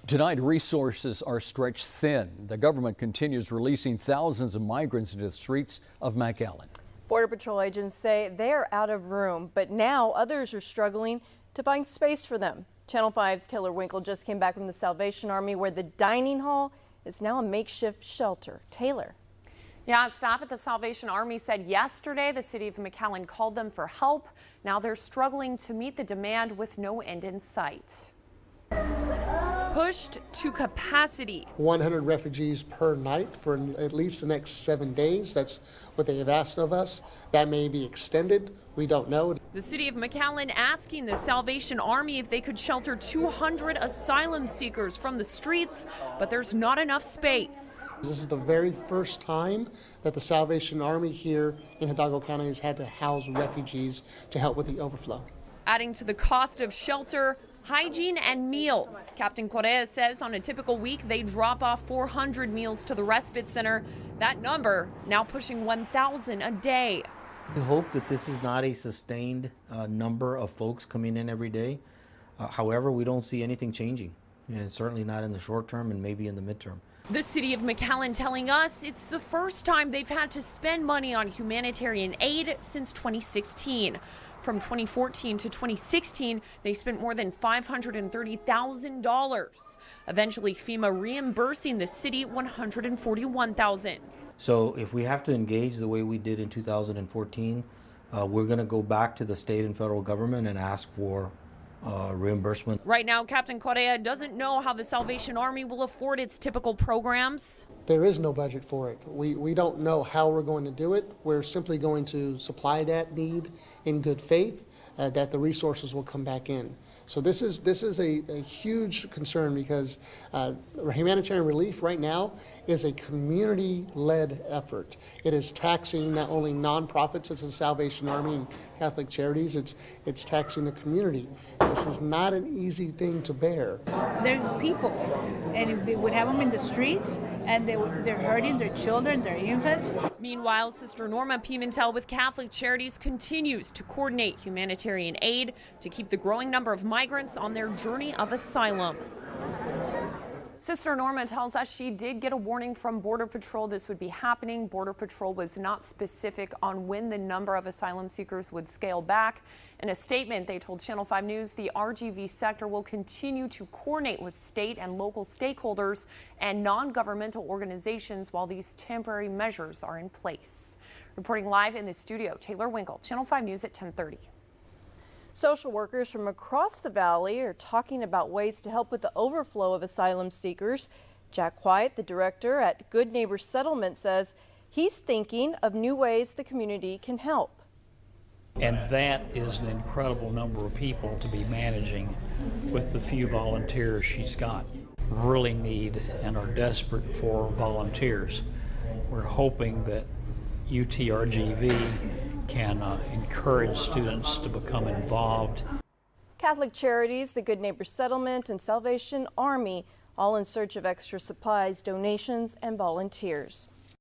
Tonight, resources are stretched thin. The government continues releasing thousands of migrants into the streets of McAllen. Border Patrol agents say they are out of room, but now others are struggling to find space for them. Channel 5's Taylor Winkle just came back from the Salvation Army, where the dining hall is now a makeshift shelter. Taylor. Yeah, staff at the Salvation Army said yesterday the city of McAllen called them for help. Now they're struggling to meet the demand with no end in sight. Pushed to capacity. 100 refugees per night for at least the next 7 days. That's what they have asked of us. That may be extended. We don't know. The city of McAllen asking the Salvation Army if they could shelter 200 asylum seekers from the streets, but there's not enough space. This is the very first time that the Salvation Army here in Hidalgo County has had to house refugees to help with the overflow. Adding to the cost of shelter, hygiene and meals. Captain Correa says on a typical week they drop off 400 meals to the Respite Center. That number now pushing 1,000 a day. We hope that this is not a sustained number of folks coming in every day. However, we don't see anything changing, and certainly not in the short term and maybe in the midterm. The city of McAllen telling us it's the first time they've had to spend money on humanitarian aid since 2016. From 2014 to 2016, they spent more than $530,000. Eventually, FEMA reimbursing the city $141,000. So if we have to engage the way we did in 2014, we're going to go back to the state and federal government and ask for reimbursement. Right now, Captain Correa doesn't know how the Salvation Army will afford its typical programs. There is no budget for it. We don't know how we're going to do it. We're simply going to supply that need in good faith, that the resources will come back in. So this is a huge concern because humanitarian relief right now is a community-led effort. It is taxing not only nonprofits such as the Salvation Army and Catholic Charities, it's taxing the community. This is not an easy thing to bear. They're people, and they would have them in the streets, and they're hurting their children, their infants. Meanwhile, Sister Norma Pimentel with Catholic Charities continues to coordinate humanitarian aid to keep the growing number of migrants on their journey of asylum. Sister Norma tells us she did get a warning from Border Patrol this would be happening. Border Patrol was not specific on when the number of asylum seekers would scale back. In a statement, they told Channel 5 News the RGV sector will continue to coordinate with state and local stakeholders and non-governmental organizations while these temporary measures are in place. Reporting live in the studio, Taylor Winkle, Channel 5 News at 10:30. Social workers from across the valley are talking about ways to help with the overflow of asylum seekers. Jack White, the director at Good Neighbor Settlement, says he's thinking of new ways the community can help. And that is an incredible number of people to be managing with the few volunteers she's got. Really need and are desperate for volunteers. We're hoping that UTRGV can encourage students to become involved. Catholic Charities, the Good Neighbor Settlement, and Salvation Army, all in search of extra supplies, donations, and volunteers.